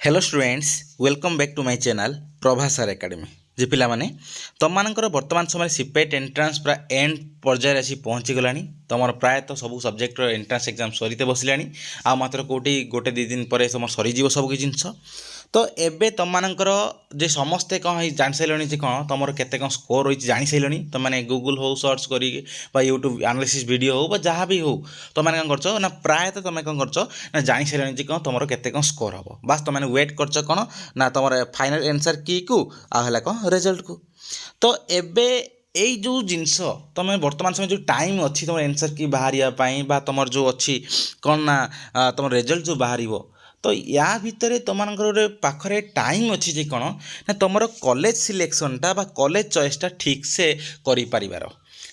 Hello students welcome back to my channel Prabhasar academy जे पिला माने तुम मानकर वर्तमान समय सिपेट एंट्रांस पूरा एंड पर्यायर आसी पहुँची गलानी तुम प्रायतः सब सब्जेक्ट एंट्रांस एग्जाम सरीते बसिलानी आ मात्र कोटी गोटे दी दिन पर तुम सरीज सब जिनस तो एबे तुम मानकर जे समस्ते कौन जान सारे जे कौन तुम केते कौन स्कोर रही जानी सारे तुम मैंने गूगल हो सर्च कर यूट्यूब एनालिसिस वीडियो हो जहाँ भी हो तुम मैंने कौन कर ना प्रायतः तुम कौन कर जानी सारे जे कौन तुम केते कौन स्कोर हम बास तुम मैंने वेट कर कौन ना तुम फाइनल आंसर की को आला कौन रिजल्ट को तो एबे এই जो जिनस तुम बर्तमान समय जो टाइम अच्छी तुम आंसर की बाहर तुम जो अच्छी कौन ना तुम रिजल्ट जो बाहर तो या भितर तुम पाखरे टाइम अच्छी जे कौन ना तुम कॉलेज सिलेक्शनटा बा कॉलेज चॉइसटा ठीक से करि परिवार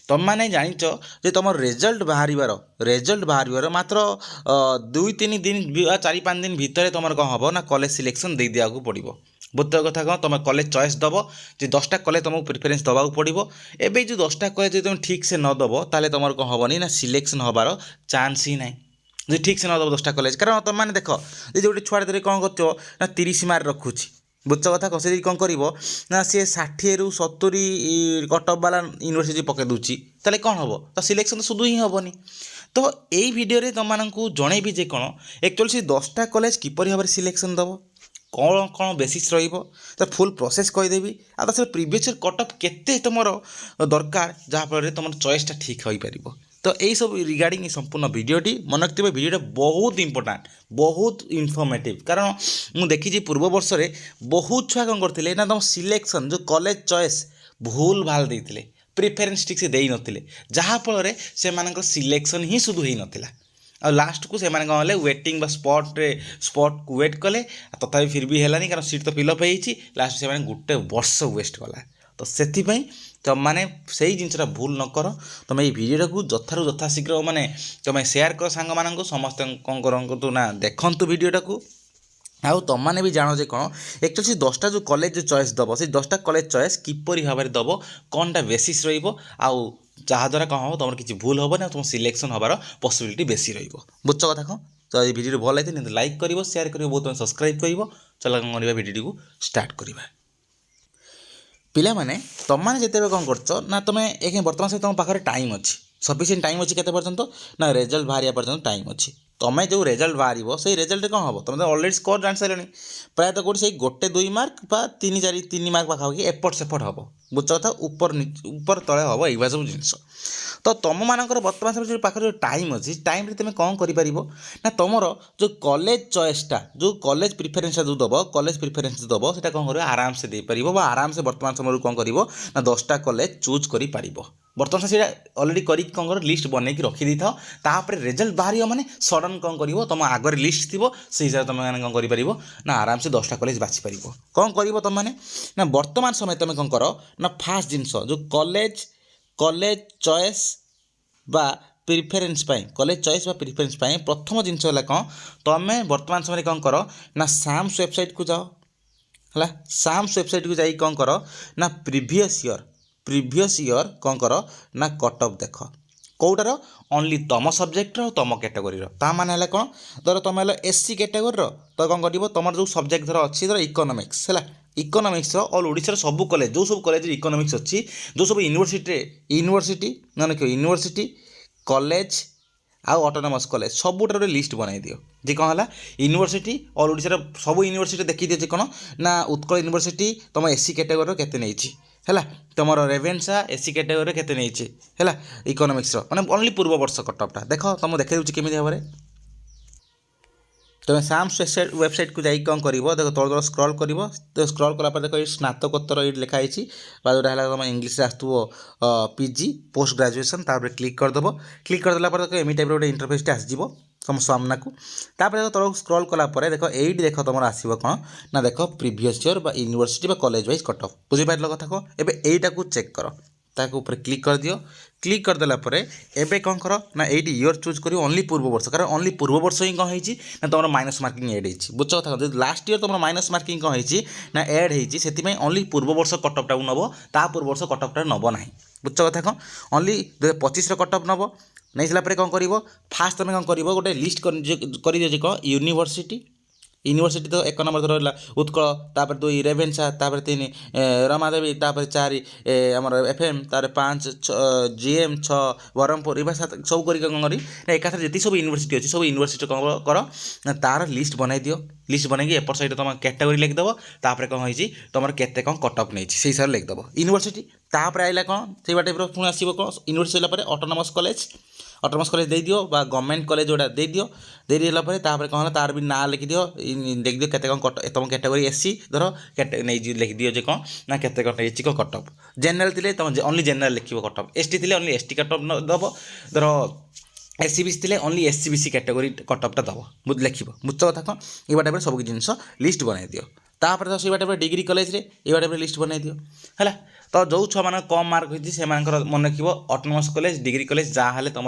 तुम मैंने जानिच जे तुम रिजल्ट बाहर मात्र 2-3 दिन 4-5 दिन भितर तुम कौन हम ना कॉलेज सिलेक्शन दे दिया पड़ो बुद्ध कथा कौन तुम कॉलेज चॉइस दब जे 10टा कॉलेज तुमको प्रिफरेन्स दबा पड़ो एबे जो 10टा कॉलेज जो तुम ठीक से न दब ताले तुम कौन हेनी ना सिलेक्शन हबार चान्स ही ना जो ठीक से न दब 10टा कॉलेज कारण तुम मैंने देख ये जो छुआ धरी कौन कर ना 30 मार्क रखुच्छी बुझ कथा कह से कौन कर ना सी 60 ରୁ 70 कटअफ वाला यूनिवर्सिटी पकई दूची ताले कौन हम तो सिलेक्शन तो सुधु ही हेनी तो यही भिडियो तुमको जनइबी जे कौन एक्चुअली से 10टा कॉलेज किपर भाव में सिलेक्शन दब कौन कौन बेसिस तो फुल प्रोसेस कहीदेवी आ तो प्रीवियस कटअफ केते तुम दरकार जहाँफल तुम चॉइसटा ठीक हो पार तो यही सब रिगार्डिंग संपूर्ण भिडियोटी मन रखिए भिडियोटा बहुत इंपोर्टाट बहुत इनफर्मेटिव कारण मुझे देखी पूर्व वर्ष में बहुत छुआ कौन करते ना तुम सिलेक्शन जो कॉलेज चॉइस भूल भाल देते प्रिफरेन्स ठीक से दे नथिले जहाँफल से सिलेक्शन ही सुधु हो नाला आ लास्ट को से कौन है वेटिंग स्पॉट को वेट कले तथापि फिर भी है कारण सीट तो फिलअप हो लास्ट से गोटे वर्ष वेस्ट कला तो से तुम मैंने से जिनसा भूल न कर तुम ये भिडियो को जथारू यथा शीघ्र माने तुम शेयर कर सांग मान समस्त कौन करूँ ना देखु भिडियोटा को आउ तुम मैंने भी जान जे कौन एक्चुअली 10टा जो कॉलेज जो चॉइस दब से 10टा कॉलेज चॉइस किपरि भाव में दब कौनटा बेसिस आउ जहाँद्वारा कौन हम तुम किसी भूल हेनी तुम सिलेक्शन हबार पसिबिलिटी बेसी रुझ कथा कौन तो ये भिडियो भल लगे लाइक कर शेयर कर बहुत सब्सक्राइब कर चल कौन कर भिडियो को स्टार्ट करवा पिला माने तुम मैंने जिते कौन कर ना तुम एक बर्तमान से तुम पाखे टाइम अच्छी सफिसीयंट टाइम अच्छी केते पर्यंत ना रिजल्ट बाहर पर्यंत टाइम अच्छी तुम जो रिजल्ट बाहर से रिजल्ट कौन हम तुम अलरेडी स्कोर जान सारे प्रायतः कौट से गोटे 2 मार्क 3 मार्क पाखापाखि एपट सेपट हम बुझ कथा ऊपर तले हम ये सब जिन तो तुम मानकर बर्तमान समय पाखे जो टाइम अच्छी टाइम तुम कौन कर ना तुम जो कॉलेज चॉइसटा जो कॉलेज प्रिफरेन्स जो दब कॉलेज प्रिफरेन्स दब से कौन कर आराम से दे पार आराम से बर्तमान समय कौन कर ना 10टा कॉलेज चूज कर बर्तमान से अलरेडी कर कौन कर लिस्ट बनईक रखी था तापर रिजल्ट बाहर मैंने सडन कौन कर तुम आगे लिस्ट थी से हिसाब से तुम मैंने कौन कर ना आराम से 10टा कॉलेज बाछि पार कौन कर तुम मैंने ना बर्तमान समय तुम कौन कर ना फास्ट जिनस जो कॉलेज चॉइस बा प्रिफरेन्स कॉलेज चॉइस बा प्रिफरेन्स प्रथम जिनस है कौन तुम बर्तमान समय कौन कर ना साम्स वेबसाइट को जाओ है साम्स वेबसाइट को जाई कौन कर ना प्रीवियस ईयर कौन कर ना कट ऑफ देख कौटार ओनली तुम सब्जेक्ट तुम कैटेगोरी ता माने कौन धर तुम एससी कैटेगोरी तो कौन कर तुम जो सब्जेक्ट धर अच्छी धर इकोनॉमिक्स है इकोनॉमिक्स ऑल ओडिशा सब कॉलेज जो सब कॉलेज इकोनॉमिक्स अच्छी जो सब यूनिवर्सिटी कॉलेज आउ ऑटोनोमस कॉलेज सबुटार लिस्ट बनाई दियो जे कौन है यूनिवर्सिटी ऑल ओडिशा सब यूनिवर्सिटी देखी दिए कौन ना उत्कल यूनिवर्सिटी तुम एससी कैटेगोरी केते नहीं है तुम रेवेन्सा एससी कैटेगोरी केते नहीं है इकोनॉमिक्स माने ओनली पूर्व वर्ष कटअपटा देख तुम देखे दूसरी केमी भाव में तुम साम्स वेबसाइट को जाइए कौन कर देख तल तल स्क्रॉल कर तो स्क्रॉल कलापर देख ये स्नातकोत्तर ये लिखाई जोटा है तुम इंग्लीश आसो पीजी पोस्ट ग्रेजुएशन तापर क्लिक करदेव क्लिक करदेला देख एम टाइप गोटे इंटरफेसटे आसो तुम सामना को तापर देख तल स्क्रॉल कलापर देख ये देख तुम आसो कौन ना देख previous year university college wise cut off बुझीपार कथा कौन एवं यहीटा को चेक कर ताको ऊपर क्लिक कर दियो क्लिक करदेला एबे कौन कर ना एटी ईयर चूज कर ओनली पूर्व वर्ष कारण ओनली पूर्व वर्ष ही कौन होती ना तुम माइनस मार्किंग एड हो बुझ कथा जो लास्ट ईयर तुम माइनस मार्किंग कौन होती ना एड होती ओनली पूर्व वर्ष कटअपटा नब ता पूर्व वर्ष कटअपटा नब ना बुझ कथा कौन ओनली 2025 कटअप नब नहीं सारापर कौन कर फास्ट तुम कौन कर गोटे लिस्ट कर कौन यूनिवर्सिटी यूनिवर्सिटी तो 1 नंबर रहा उत्कल तापर 2 रेभेन्सा तापर 3 रमादेवी तापर 4 आमर एफएम तापर 5 जीएम 6 ब्रह्मपुर ये सब करी एकाथर जी सब यूनिवर्सिटी अच्छी सब यूनिवर्सिटी कौन कर तार लिस्ट बनई दियो लिस्ट बनई एपट साइड तुम कैटेगोरी लिखिदेव तापर कौन होती तुम केते कौन कटअप नहीं से हिसाब से लिखिदेव यूनिवर्सिटी तापर आइला कौन से टाइप पुणी आसो कौन university autonomous college autonomous college दे दियो बा गवर्नमेंट कॉलेज जोड़ा दे दियो दे दिला पर तापर कौन तार भी ना लिखि दियो लिख दियो केते कौन तुम कैटेगोरी एससी धर नहीं लिखि दियो जे कौन ना केते कौन एच को कटअप जनरल थिले तुम ओनली जनरल लिखिबो कटअप एसटी थिले ओनली एसटी कटअप दबो धर एससीबीसी थिले ओनली एससीबीसी कैटेगोरी कटअपटा दबो लिखिबो बुझ कथा कौन ये टाइप सब जिनस लिस्ट बनाई दियो तापर तो से टाइप डिग्री कॉलेज रे ये टाइप लिस्ट बनाई दियो है तो जो छुआ मान कम मार्क होती से मन रखिए ऑटोनोमस कॉलेज डिग्री कॉलेज जहाँ तुम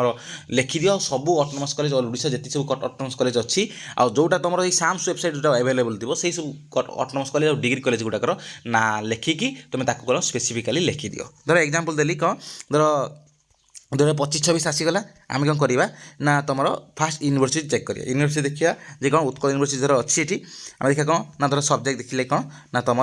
लिखि दियो सब ऑटोनोमस कॉलेज ऑल ओडिशा जति सब ऑटोनोमस कॉलेज अच्छी आउ जोटा तुम ये साम्स वेबसाइट जो अवेलेबल थी से सब ऑटोनोमस कॉलेज और डिग्री कॉलेज गुड़ाकर ना लिखिकी तुम कौन स्पेसिफिकाली लिखि दियो धर एग्जांपल देली कौन धर 2025-26 आसीगला आम कौन करवा ना तुम फास्ट यूनिवर्सिटी चेक करिया यूनिवर्सिटी देखिया जे कौन उत्कल यूनिवर्सिटी धर अच्छी ये आम देखिए कौन ना धर सब्जेक्ट देखिले कौन ना तुम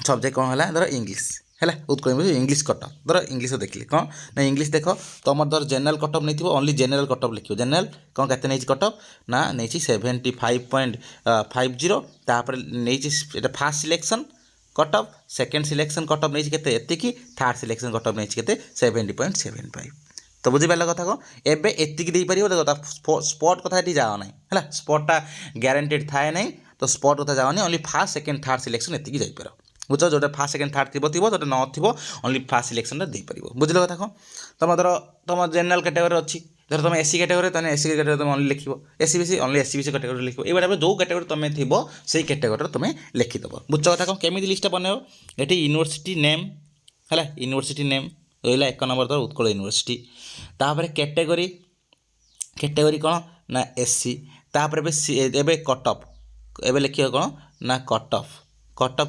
सब्जेक्ट कौन है धर इंग्लीश है उत्कल यूनिवर्सिटी इंग्लीश कटअप धर इंग्लीश देखिले कौन ना इंग्लीश देख तुम धर जनरल कटअप नहीं ओनली जनरल कटअप लिखो जनरल कौन केते नहीं कटअप ना नहीं 75.50 तापर नहीं first selection cutoff second selection cutoff नहीं केते एतिकी थर्ड सिलेक्शन कटअप नहीं केते 70.75 तो बुझीपार कथा कौन एबे एतिकी दे पारिबो देखो स्पॉट कथा ये जाओ ना है स्पॉटा ग्यारंटेड थाए नहीं तो स्पॉट कथा जाओ only first second third selection एतिकी जाई पार बुझ जो फास्ट सेकेंड थर्ड थी जो न थो ओनली फास्ट सिलेक्शन दे पार बुझल कथा कौन तुम धर तुम जनरल कैटेगोरी अच्छी धर तुम एससी कैटेगोरी तो एससी कैटेगोरी तुम ओनली लिख एससीबीसी ओनली एससीबीसी कैटेगोरी लिख ये टाइप जो कैटेगोरी तुम थी से कैटेगोरी तुम लिखिदेव बुझ कथा कौन केमी लिस्ट बनइब ये यूनिवर्सिटी नेम है यूनिवर्सिटी नेम रहा 1 नंबर धर उत्कल यूनिवर्सिटी तापर कैटेगोरी कैटेगोरी कौन ना एससी तापर एबे कटअप एबे लिखियो कौन ना कटअप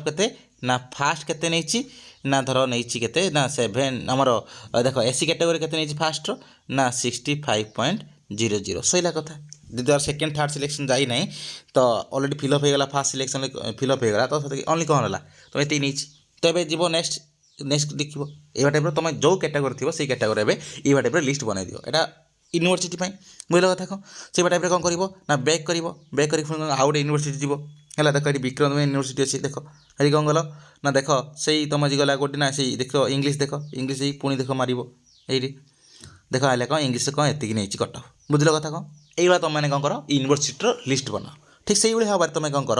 केते ना फास्ट केते नहीं ना धर नहीं केते ना 7 आमर देख एससी कैटेगोरी केते नहीं फास्ट ना 65.00 सहीला कथा जब सेकेंड थर्ड सिलेक्शन जाई नहीं तो ऑलरेडी फिलअप हो गला फास्ट सिलेक्शन फिलअप हो गला तो ओनली कौन है तो ये नहीं तो ये जीव नेक्स्ट देखो ये टाइप तुम जो कैटेगोरी थी से कैटेगोरी ये टाइप लिस्ट बनई दियो एटा यूनिवर्सिटी बुझल कथा कौन से टाइप कौन कर ना बैक कर आउ गोटे यूनिवर्सिटी जीव है देख ये विक्रम यूनिवर्सिटी अच्छी देख ये कौन गल ना देख से तुम जी गला गोटे ना से देख इंग्लीश पुणी देख मार ये देख आइला कौन इंग्लीश कौन एतिक नहीं कटअप बुझल कथा कौन ये तुम मैंने कौन कर यूनिवर्सिटी लिस्ट बनाओ ठीक से भाव में तुम कौन कर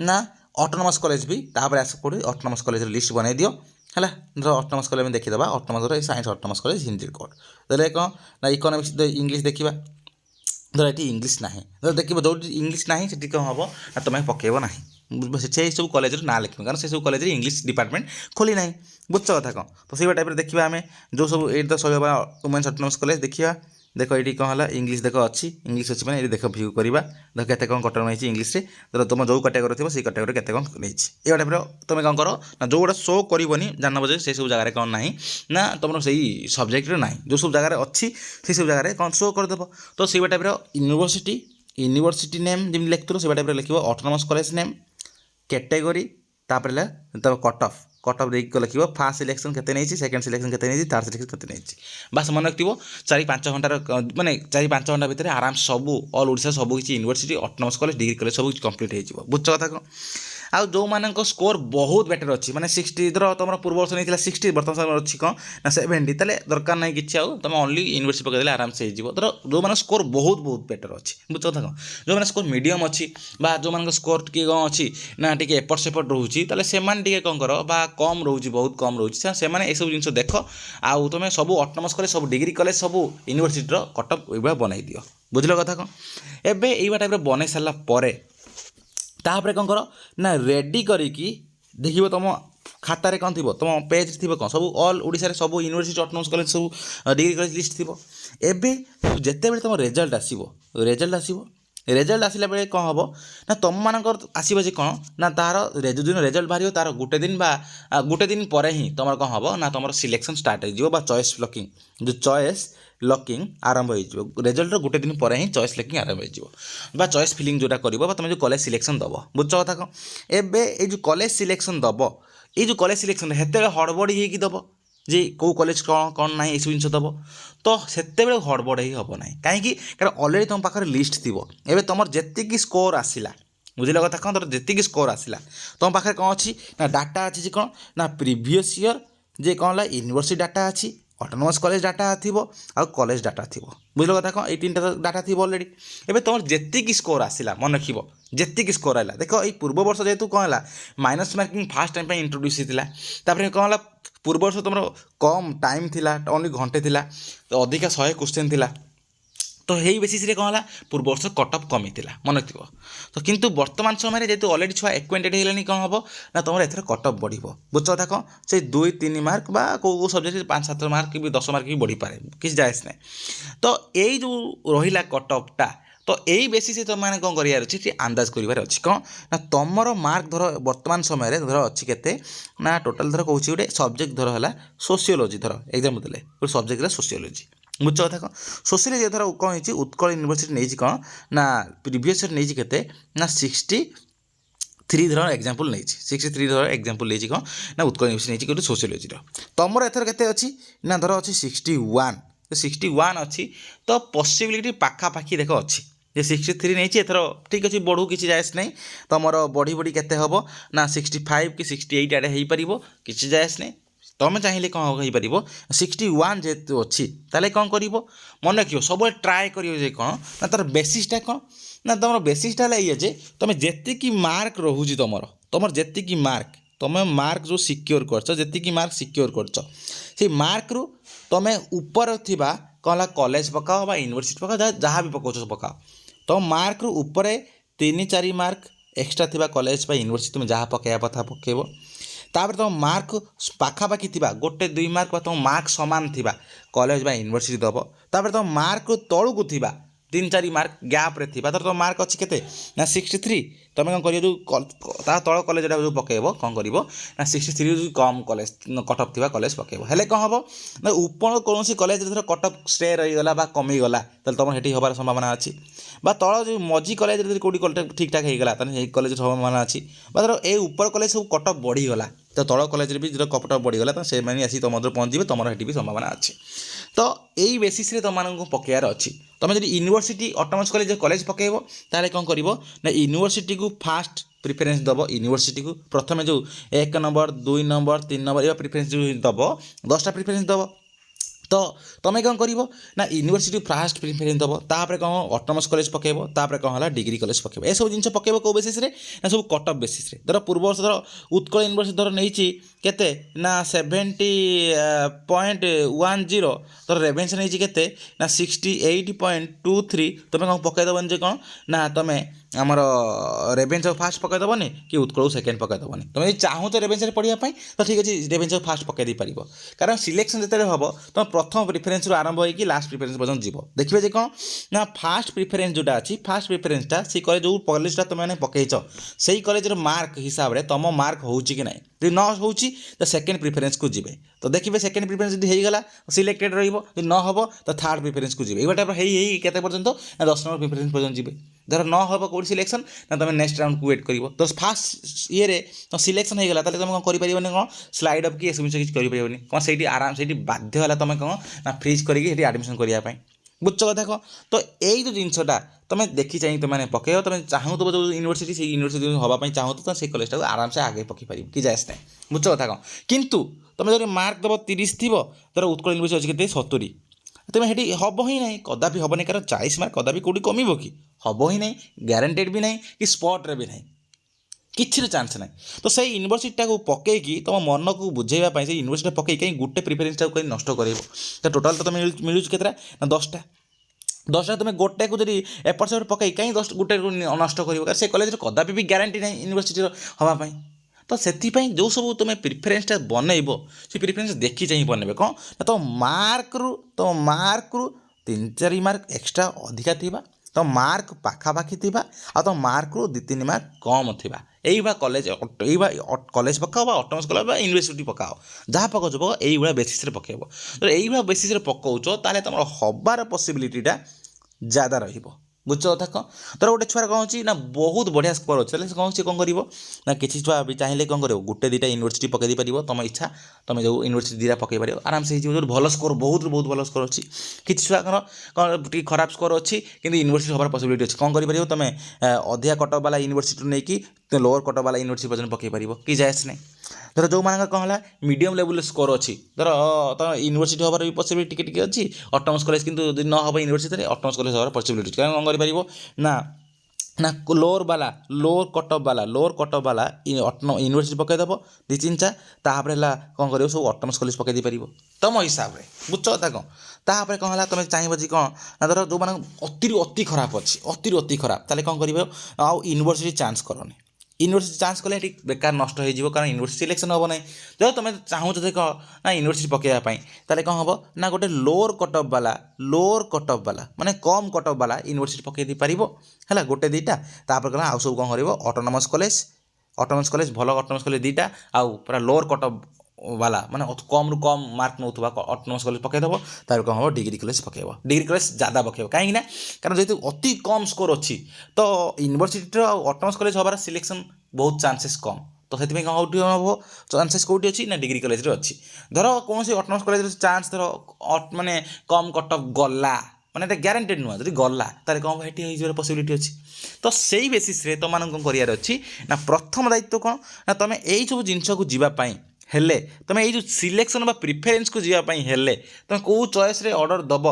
ना ऑटोनोमस कॉलेज भी तापर आस पड़े ऑटोनोमस कॉलेज लिस्ट बनई दियो है धर ऑटोनोमस कॉलेज में देखीदा autonomous science autonomous college Hindi code देखे कौन ना इकोनॉमिक्स इंग्लीश देखा धर ये इंग्लीश ना धर देख जो इंग्लीश ना से कौन हम ना तुम पकेब ना से सब कॉलेज ना लिखे कारण से सब कॉलेज इंग्लीश डिपार्टमेंट खोली ना बुझ कथा कौन तो से टाइप देखा आम जो सब ये तो सब वुमेन्स ऑटोनोमस कॉलेज देखा देख ये कौन है इंग्लीश देख अच्छी इंग्लीश अच्छी मैंने देख भ्यू करवा देख केते कौन कटअप नहीं इंग्लीश रे तो तुम जो कैटेगोरी थी से कैटेगोरी केते कौन नहीं ये टाइप तुम कौन कर ना जो गोटा शो करनी जान बजे से सब जगह कौन ना ना तुम से सब्जेक्ट ना जो सब जगह अच्छी से सब जगह कौन शो करदेव तो से टाइप यूनिवर्सिटी नेम जमी लिखुल से टाइप लिख ऑटोनोमस कॉलेज नेम कैटेगोरी तापर कटअप देख लिख फास्ट सिलेक्शन केते नहीं सेकेंड सिलेक्शन केते नहीं थर्ड सिलेक्शन केते नहीं बास मन रखियो 4-5 घंटार माने 4-5 घंटा भितर आराम सब ऑल ओडिशा सब किसी university autonomous college degree college सब किसी कंप्लीट हो बुझ कथा कौन आउ जो मान स्कोर बहुत बेटर अच्छी माने 60 धर तुम पूर्व वर्ष नहीं 60 बर्तमान अच्छी कौन ना 70 तेल दरकार ना कि तुम ओनली यूनिवर्सिटी पकड़े आराम से हो धर जो मान स्कोर बहुत बेटर अच्छी बुझ कथा कौन जो मैंने स्कोर मीडियम अच्छी जो मान स्कोर टी कौन अच्छी ना टी एपट सेपट रोचे से कौन कर कम रोचे बहुत कम रोचे से सब जिन देख आउ तुम सब ऑटोनोमस कॉलेज सब डिग्री कॉलेज सब यूनिवर्सिटी कटअप ये बनई दियो बुझल कथा कौन एबे ये टाइप बनई सारा पर तापर कौन कर ना रेडी करिकी देखिए तुम खातार कौन थी तुम पेज थी कौन सब ऑल ओडिशा सब यूनिवर्सिटी ऑटोनोमस कॉलेज सब डिग्री कॉलेज लिस्ट थी एबे जिते बड़े तुम रिजल्ट आसो रेजल्ट आसला बेले कौन हम ना तुम मान आसो जे कौन ना तार जो दिन रेजल्ट बाहर तार गोटे दिन बा गोटे दिन पर ही तुम कौन हम ना तुम सिलेक्शन स्टार्ट हो चॉइस लॉकिंग जो चॉइस लॉकिंग आरंभ हो रेजल्ट गोटे दिन पर ही चॉइस लॉकिंग आरंभ हो चॉइस फिलिंग जोटा कर तुम जो कॉलेज सिलेक्शन दब बुझ कथा कौन एबे ये जो कॉलेज सिलेक्शन दब ये जो कॉलेज सिलेक्शन हेते हड़बड़ी होगी दब जे कौ कॉलेज कौन कौन ना यू जिन दब तो सेते हड़बड़ ही हम ना कहीं कारण अलरेडी तुम पाखे लिस्ट थी एवं तुम जी स्कोर आसला बुझल कथा कौन तर जी स्कोर आसला तुम पाखे कौन अच्छी ना डाटा अच्छी कौन ना प्रीवियस ईयर जे कौन है यूनिवर्सिटी डाटा अच्छी ऑटोनोमस कॉलेज डाटा थी आ कॉलेज डाटा थी बुझल कथा कौन ये 3टा डाटा थी अलरेडी एवं तुम जी स्कोर आसला मन रख जी स्कोर आला देख ये पूर्व वर्ष जेहेतु कौन है minus marking fast time introduce होता कौन है पूर्व वर्ष तुम कम टाइम थिला ओनली घंटे थिला तो अधिका 100 क्वेश्चन थिला तो यही बेसीस रे कौन है पूर्व वर्ष कट अफ कमी थी मन रख तो किंतु वर्तमान समय जेहतु अलरेडी छुआ एक्वेंटेड होगा कौन हम ना तुम एथर कट अफ बढ़ बुझ कथा कौन से 2-3 मार्क बा कौ सब्जेक्ट 5-7 मार्क भी 10 मार्क भी बढ़ी पारे किसी जायस ना तो यही जो रहा कट अफटा तो यही बेसिस तुम मैंने कौन करार अच्छे अंदाज करार अच्छी कौन ना तुम मार्क धर वर्तमान समय धर अच्छी के ना टोटाल धर कौन गोटे सब्जेक्ट धर है सोशियोलोजी धर एग्जाम देले गोटे सब्जेक्ट सोशियोलोजी बुझ कथा कौन सोशियोलोजी धर कौन हो उत्कल यूनिवर्सिटी नहीं कौन ना प्रीवियस ईयर नहीं के ना 63 धर एग्जाम्पल नहीं 63 धर एग्जाम्पल नहीं कौन ना उत्कल यूनिवर्सिटी नहीं सोशियोलोजी तुम एथर के अच्छी ना धर अच्छी 61 अच्छी तो पॉसिबिलिटी पाखापाखि देख अच्छी जे 63 नहीं एथर ठीक अच्छे बढ़ू किसी जायस नहीं तुम बढ़ी बढ़ी केते हम ना 65 कि 68 आड़े हो पार किसी जायस नहीं तुम चाहिए कौन हो 61 जेहतु अच्छी ताले कौन कर मन रख सब ट्राए कर कौन ना तार बेसीसटा कौन ना तुम बेसीसटा ये जे तुम जी मार्क रोचे तुम जी मार्क तुम मार्क जो सिक्योर कर मार्क सिक्योर कर मार्क रु तुम ऊपर थिबा कौन कॉलेज पकाओ बा यूनिवर्सिटी पकाओ जहाँ भी पकाओ पकाओ तो मार्क रु ऊपर 3-4 मार्क एक्सट्रा थिबा कॉलेज बा यूनिवर्सिटी तुम जहाँ पकड़ा कथा पकेब तापर तुम मार्क पाखापाखि थी 1-2 मार्क तुम मार्क सामान थी कॉलेज बा यूनिवर्सिटी दब तापर तुम मार्क तलू को थी 3-4 मार्क गैप रे थी तो मार्क अच्छी के ना 63 तुम कौन कर जो तल कॉलेज जो पकेब कौन कर ना 63 जो कम कॉलेज कट अफ थी कॉलेज पकेब हेल्ले कौन हम ना ऊपर कौन कॉलेज धर कट अफ स्टे रहीगला कमीगला तुम हेटी हबार संभावना अच्छी बा तल जो मझी कॉलेज कौटी ठीक ठाक होगा कॉलेज संभावना अच्छी धर ए ऊपर कॉलेज सब कट अफ बढ़ीगला तो तल कॉलेज भी जो कट अफ बढ़ीगला तो से आसी तुम पहुँचे तुम हेटी भी संभावना अच्छी तो यही बेसीस तुम पकेयार अच्छी तुम जब यूनिवर्सिटी ऑटोनोमस कॉलेज पकेब ताले कौन कर ना यूनिवर्सिटी को फास्ट प्रिफरेन्स दब यूनिवर्सिटी को प्रथम जो 1 नंबर 2 नंबर 3 नंबर ये प्रिफरेन्स जो दब 10टा प्रिफरेन्स दब तो तुम कौन कर ना यूनिवर्सिटी फास्ट प्रिफरेन्स दब तापर कौन ऑटोनोमस कॉलेज पकेब तापर कौन है डिग्री कॉलेज पकेब ए सब जिन पकेब कौ बेसीस ना सब कट अफ बेसीस धर पूर्व वर्ष धर उत्कल यूनिवर्सिटी धर नहीं केते ना 70.10 धर रेभेन्सा नहीं केते ना 68.23 तुम कौन पकईदेवन जे कौन ना तुम आमर रेभेन्सा फास्ट पकईदेवनी कि उत्कल सेकेंड पकईदेवनी तुम यदि चाहो तो रेभेन्सा पढ़ाई तो ठीक अच्छे रेभेन्सा फास्ट पकईदे पार कारण सिलेक्शन जिते हम तुम प्रथम प्रिफरेन्स आरंभ होगी लास्ट प्रिफरेन्स पर्यटन जीव देखिए कौन ना फास्ट प्रिफरेन्स जोटा अच्छी फास्ट प्रिफरेन्सटा से कॉलेज जो कॉलेजटा तुमने पकईच से कॉलेजर मार्क हिसाब से तुम मार्क हो कि ना जो न हो तो सेकेंड प्रिफरेन्स को जी तो देखिए सेकेंड प्रिफरेन्स जब होगला सिलेक्टेड रही न हम तो थर्ड प्रिफरेन्स को जी ये टाइप के पर्यटन ना 10 नंबर प्रिफरेन्स पर्यटन जी धर न हम कौट सिलेक्शन ना तुम नेक्स्ट राउंड को वेट कर तो फास्ट ये तो सिलेक्शन होगला तुम कौन कर कौन स्लाइड अप कि सब किसी करें कौन से आराम से बाध्य है तुम कौन ना फ्रीज करके आडमिशन करने बुझ कथा कौन तो यही जो जिनसा तुम देखी चाहिए तुमने पकेब तुम चाहूँ तो जो यूनिवर्सिटी से यूनिवर्सिटी हाँपाई चाहूँ तो से कॉलेज को आराम से आगे पकई पार कि जायस ना बुझ कथा कौन किंतु तुम जो मार्क दब 30 थी तर उत्कल यूनिवर्सिटी अच्छी 70 तुम हेटी हम ही ना कदापि हम नहीं कारण 40 मार्क कदापि कौटी कम कि हम ही ना ग्यारंटेड भी ना कि स्पॉट भी ना किसी चान्स ना तो से यूनिवर्सिटी को पकईकी तुम मन को बुझेगा से यूनिवर्सिटी पकई कहीं गोटे प्रिफरेन्स कहीं नष्ट कर तो टोटाल तो तुम मिलूँ के ना 10टा तुम गोटे को जब एपट सेपट पकई कहीं 10 गोटे नष्ट कर से कॉलेज कदापि भी ग्यारंटी ना यूनिवर्सिटी हाँपाई तो से जो सब तुम प्रिफरेन्सटा बनइब से प्रिफरेन्स देखी चाहिए बनइबे कौन ना तो मार्क रु 3-4 मार्क एक्सट्रा अधिका थी तो मार्क पाखापाखि थिबा आ तो मार्क रु 2-3 मार्क कम थिबा एइबा कॉलेज एइबा कॉलेज पकाओ बा ऑटोनमस कॉलेज बा यूनिवर्सिटी पकाओ जहाँ पकाउछ पकाओ एइबा बेसिस रे पकेइबो तो एइबा बेसिस रे पकाउछ ताले तमर हबार पॉसिबिलिटीटा ज़्यादा रहिबो बुझ कथा कौन तर गोटे छुआर कौन अच्छी ना बहुत बढ़िया स्कोर अच्छे कौन सी कौन कर ना किसी छुआ भी चाहिए कौन कर गोटे दुटा यूनिवर्सिटी पकई पार तुम इच्छा तुम जो यूनिवर्सिटी दुटा पकई पार आराम से जो भल स्कोर बहुत भल स्कोर अच्छी किसी छुआ कौन खराब स्कोर अच्छी कि यूनिवर्सिटी हमार पॉसिबिलिटी अच्छी कौन कर तुम अधिका कटअप वाला यूनिवर्सिटी नहीं कि लोअर कटअप वाला यूनिवर्सिटी पर्यटन पकई पार कि जायस नहीं धर जो मान कौन है मीडियम लेवल स्कोर अच्छी धर तो यूनिवर्सिटी हमार भी पॉसिबिलिटी टिके अच्छी ऑटोनमस कॉलेज किंतु न हम यूनिवर्सिटी ऑटोनमस कॉलेज हमार पॉसिबिलिटी कौन कर ना ना लोअर वाला लोअर कटअप वाला यूनिवर्सिटी पकईदेव 2-3टा तापर है कौन कर सब ऑटोनमस कॉलेज पकई पार तुम हिसाब से बुझ कथा कौन तापर कौन है तुम चाहिए जी कौन ना धर जो मान अति खराब अच्छी अति खराब ताले कौन कर आउ यूनिवर्सिटी चान्स करनी यूनिवर्सिटी चान्स कले बेकार नष्ट हो कारण यूनिवर्सिटी सिलेक्शन हम ना जो तुम चाहूँ देख ना यूनिवर्सिटी पकड़ापी ताले कौन हम ना गोटे लोअर कटअप वाला माने कम कटअप वाला यूनिवर्सिटी पकई पार है गोटे दुटा तापर कौन आउ सब कौन कर ऑटोनमस कॉलेज भल ऑटोनमस कॉलेज दुटा आउ पूरा लोअर कटअप वाला माने कम रु कम मार्क नौथुवा ऑटोनमस कॉलेज पकईदेव तार कौन हम डिग्री कॉलेज पकईब डिग्री कॉलेज ज़्यादा पकईब कहीं कारण जेहतु अति कम स्कोर अच्छी तो यूनिवर्सिटी ऑटोनमस कॉलेज हमार सिलेक्शन बहुत चांसेस कम तो से कौटी हम चांसेस कौटी अच्छी ना डिग्री कॉलेज अच्छी धर कौन सी ऑटोनमस कॉलेज चांस धर माने कम कटअप गला माने ग्यारंटेड नुह जब गला ताले कौन ये पॉसिबिलिटी अच्छी तो से बेसिस रे तुम कौन करार अच्छी ना प्रथम दायित्व कौन ना तुम यही सब जिनस को जीवाई हेले तुम ये सिलेक्शन बा प्रिफरेन्स को जीवाई हेले तुम कौ चॉइस रे ऑर्डर दब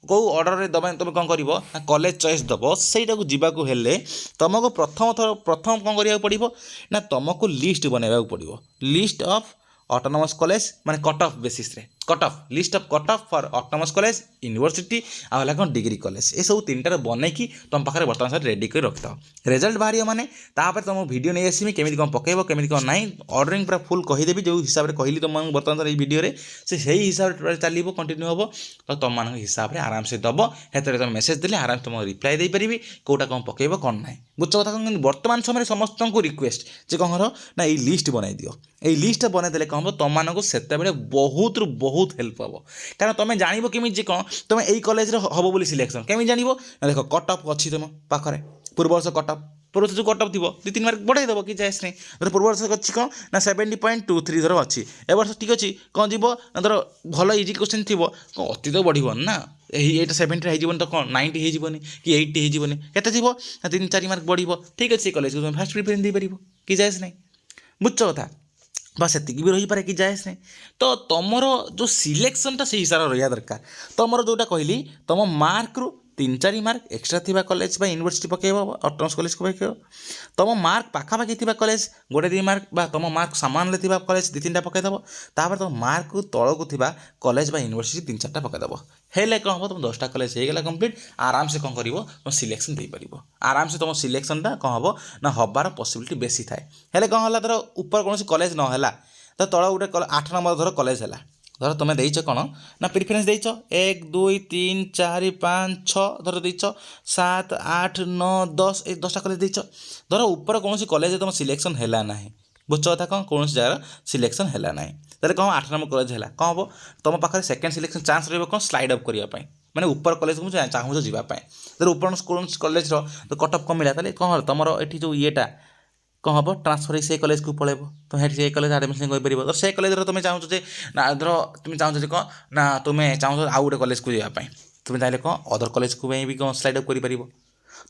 कौ ऑर्डर रे दबा तुम कौन कर कॉलेज चॉइस दब सहीटा को जीवाक हेले तुमको प्रथम कौन करा पड़ो ना तुमको लिस्ट बनवाक पड़ो लिस्ट ऑफ ऑटोनमस कॉलेज माने कट ऑफ बेसिस रे cut off list of cut off for autonomous college university आला कौन डिग्री कॉलेज ये सब 3टार बनईकी तुम पाखे बर्तमान साथ रेडी कर रखिथ रिजल्ट बाहर माने तापर तुम वीडियो नहीं आसमी केमी कौन पकेब केमी कौन ना ऑर्डरिंग पूरा फुल कहीदेवी जो हिसाब से कहली तुम बर्तमान ये वीडियो से सही हिसाब से चलो कंटिन्यू हम तो तुम मान हिसाब से आराम से दब हेतु तुम मेसेज देले आराम तुम रिप्लाई दे पारि कौटा कौन पकेब कौन ना बुझ कथा कौन बर्तमान समय समस्त को रिक्वेस्ट जे कौन कर ना ये लिस्ट बनई दियो ये लिस्ट बनईदे कौन हम तुम मानक से बहुत बहुत हेल्प हम कारण तुम जान केमी जे कौन तुम यही कॉलेज हम बोली सिलेक्शन केमी जान ना देख कट ऑफ अच्छी तुम पाखे पूर्व वर्ष कट ऑफ पूर्व जो कट ऑफ थी 2-3 मार्क बढ़ाईदेव कि जायस नहीं धर पूर्व वर्ष अच्छी कौन ना 70.23 धर अच्छी ए वर्ष ठीक अच्छी कौन जीव धर भल इजी क्वेश्चन थी कौन अति तो बढ़ ना ये 70 हो तो कौन 90 होनी कि 80 होनी केते थी 3-4 मार्क बढ़ ठीक अच्छे कॉलेज को तुम फास्ट प्रिफरेंस दे पार कि जायस नहीं बुझ कथा बस से भी रही पारे कि जायस नहीं तो तुमर जो सिलेक्शनटा से हिसाब रहा दरकार तुमर जोटा कहली तुम मार्क रु 3-4 मार्क एक्सट्रा थी कॉलेज यूनिवर्सिटी पकेब ऑटोनमस कॉलेज को पकेब तुम मार्क पाखापाखि थी कॉलेज 1-2 मार्क तुम मार्क सामान थी कॉलेज 2-3टा पकेदेव तापर तुम मार्क तौक थी कॉलेज यूनिवर्सिटी 3-4टा पकेदेव हेले कौन हम तुम 10टा कॉलेज होगा कंप्लीट आराम से कौन कर तुम सिलेक्शन दे पार आराम से तुम सिलेक्शनटा कौन हम ना हबार पॉसिबिलिटी बेसी थाए हेले कौन है धर ऊपर कौन कॉलेज ना तो तल गोटे 8 नंबर धर कॉलेज है धर तुम देच कौन ना प्रिफरेन्स देच 1 2 3 4 5 6 धर देच 7 8 9 10 10टा कॉलेज देच धर ऊपर कौन कॉलेज तुम सिलेक्शन है ना बुझ कथा कौन कौन जगह सिलेक्शन है ना तेरे कौन 8 नंबर कॉलेज है कौन हम तुम पाखे सेकेंड सिलेक्शन चान्स रही कौन स्लाइड अप करने मैंने ऊपर कॉलेज को चाहूँ जावाई धर ऊपर कौन कॉलेज कट ऑफ कम मिला कौन तुम ये जो येटा कौन हम ट्रांसफर से कॉलेज को पड़े तुम से कॉलेज एडमिशन कर से कॉलेज तुम चाहूँ ना धर तुम चाहूँ कौन ना तुम्हें चाहूँ आउ गोटे कॉलेज को जावाई तुम चाहिए कौन अदर कॉलेज को भी कौन स्लाइड अप कर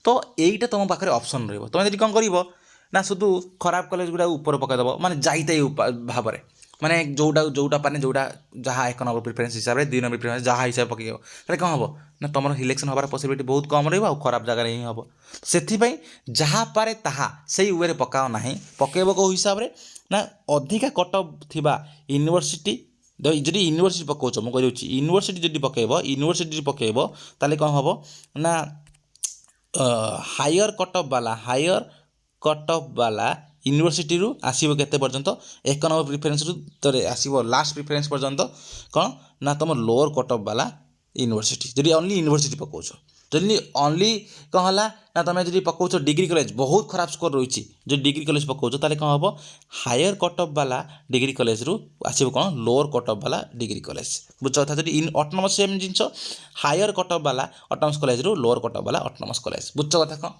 तो यहीटा तुम पाखे ऑप्शन रही तुम कौन कर ना शुधु खराब कॉलेज गुड़ा ऊपर पकईदेव माने जाइते भाव में माने जोटा पाने जोटा जहाँ 1 नंबर प्रिफरेन्स हिसाब से 2 नंबर प्रिफरेन्स जहाँ हिसाब पकईब तेरे कौन हम ना तुम सिलेक्शन हबार पॉसिबिलिटी बहुत कम रही खराब जगह ही हम से जहाँ पारे ताहा से वे पकाओ ना पकईब कौ हिसाब से ना अधिका कट ऑफ थी यूनिवर्सिटी जदि यूनिवर्सिटी पकाच मुझे यूनिवर्सिटी जब पकईब ताले कौन हम ना हायर कट ऑफ वाला यूनिवर्सिटी रु आसीबो केते पर्यंत 1 नंबर प्रिफरेन्स रु तरे आसीबो लास्ट प्रिफरेन्स पर्यंत कौन ना तुम लोअर कट ऑफ वाला यूनिवर्सिटी जदि ओनली यूनिवर्सिटी पकाच जदि ओनली कौन है ना तुम जब पकाच डिग्री कॉलेज बहुत खराब स्कोर रही जो डिग्री कॉलेज पकाच ताले कौन हम हायर कट ऑफ वाला डिग्री कॉलेज रु आसो कौन लोअर कट ऑफ वाला डिग्री कॉलेज बुझ कथा जब इन ऑटोनोमस सेम जिन हायर कट ऑफ वाला ऑटोनोमस कॉलेज रु लोअर कट ऑफ वाला ऑटोनोमस कॉलेज बुझ कथा कौन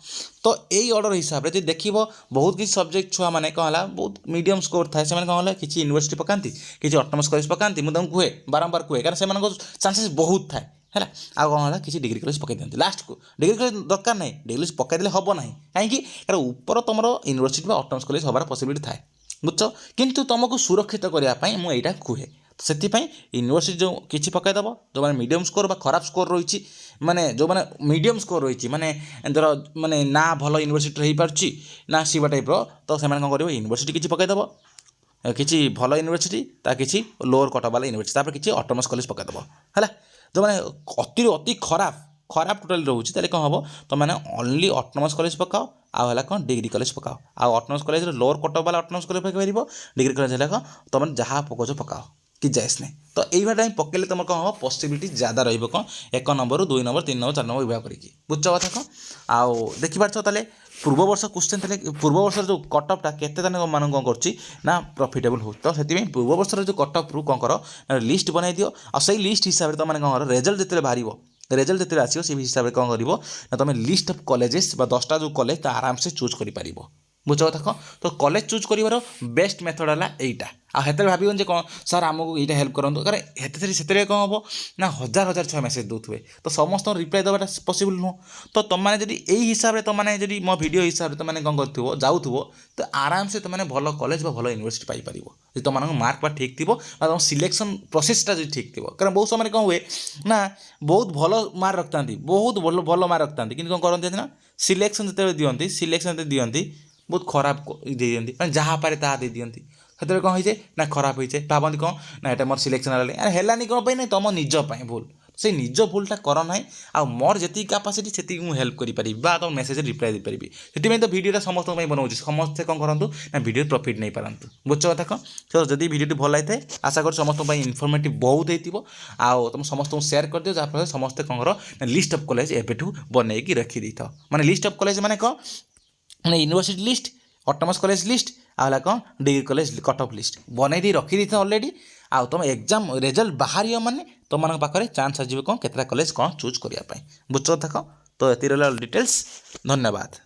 तो यही ऑर्डर हिसाब से देख बहुत किसी सब्जेक्ट छुआ मैंने कौन है बहुत मीडियम स्कोर थाए से कौन है किसी यूनिवर्सिटी पकाती किसी ऑटोनोमस कॉलेज पकाती मुझे कहे बारंबार कहे कारण से चांसेस बहुत थाए है आउ कौन है किसी डिग्री कॉलेज पकई दिखते लास्ट को डिग्री कॉलेज दरकार नहीं डिग्री कॉलेज पकईदे हम ना कहीं ऊपर तुम यूनिवर्सिटी ऑटोनोमस कॉलेज हबार पॉसिबिलिटी थाए बुझ किंतु तुमको सुरक्षित करने मुझे कहे तो से यूनिवर्सिटी जो किसी पकईदेव जो मैंने मीडियम स्कोर खराब स्कोर रही माने जो मैंने मीडियम स्कोर रही माने धर माने ना भल यूनिवर्सिटी हो पार्ची ना सीवा टाइप तो से कौन कर यूनिवर्सिटी किसी पकईदेव किसी भल यूनिवर्सिटी किसी लोअर कट वाला यूनिवर्सिटी किसी ऑटोनोमस कॉलेज पकईदेव है जो मैंने अति खराब खराब टोटाल रोचे ताले कौन हम तुम मैंने ओनली ऑटोनोमस कॉलेज पकाओ आउ है कौन डिग्री कॉलेज पकाओ आउ autonomous college lower cut off वाला ऑटोनोमस कॉलेज पकई पार डिग्री कॉलेज है कौन तुम जहाँ पकाच पकाओ कि जायस नहीं तो यही टाइम पकड़े तुम कौन हम पॉसिबिलिटी ज़्यादा रही कौन 1 नंबर 2 नंबर 3 नंबर 4 नंबर विभाग करके बुझ कथा कौन आउ देखिपार ताले पूर्व वर्ष क्वेश्चन थे पूर्व वर्ष जो कट ऑफ केते मान कौन कर प्रॉफिटेबल हो तो से पूर्व वर्ष जो कट ऑफ रू कौन कर लिस्ट बनाई दियो और सही लिस्ट हिसाब से तुम कौन कर रिजल्ट जो बाहर रिजल्ट जो आसो से हिसाब से कौन कर तुम लिस्ट ऑफ कॉलेजेस 10टा जो कॉलेज तो आराम से चूज कर बुझ कथा कौन तो कॉलेज चूज कर बेस्ट मेथड है यहीटा आते भाव जे कौन सर आमको ये हेल्प करूँ कारण से कौन हम ना हजार हजार छुआ मेसेज दूथे तो समस्त रिप्लाई देवाटा पॉसिबल नुह तो तुमने जब यही हिसाब से तुमने जब मो वीडियो हिसाब से तुमने कौन कर जाऊ तो आराम से तुमने भल कॉलेज भल यूनिवर्सिटी पाइपर तुम मार्क बा ठीक थी तुम सिलेक्शन प्रोसेसटा जो ठीक थी कारण बहुत समय कौन हुए ना बहुत भल मार्क रखता बहुत भल मार्क रखता कि कौन करते ना सिलेक्शन जो दिखती सिलेक्शन दिखती बहुत खराब दिखती मैंने जहाँ पारे ता दे दिखती से कौन हो ना खराब होचे भावती कौन ना ये मोर सिलेक्शन है कौन ना तुम निजपाई भूल से निज भूलटा कर ना आ मोर जी कैपेसिटी से मुझे हेल्प करी तुम मेसेज रिप्लाई दे पारि से तो भिडियो समस्त बनाऊँ समस्ते कौन करूँ ना भिडियो प्रॉफिट नहीं पारतु बुझ कथा कौन तो जदि भिडियो भल होता है आशा कर समस्त इनफर्मेटिव बहुत हो तुम समस्त सेयार कर दियो जहाँफल समस्ते कौन कर लिस्ट ऑफ कॉलेज एबेठू बनईकी रखी दे था माने लिस्ट ऑफ कॉलेज माने कौन माने university list autonomous college list आला कौन degree college cut off list बनई दी रखी दी ऑलरेडी आ तुम एग्जाम रिजल्ट बाहर माने तुम मान पाखे चांस आसो कौन केतटा कॉलेज कौन चूज करने बुझ कथा कौन तो ये डिटेल्स धन्यवाद।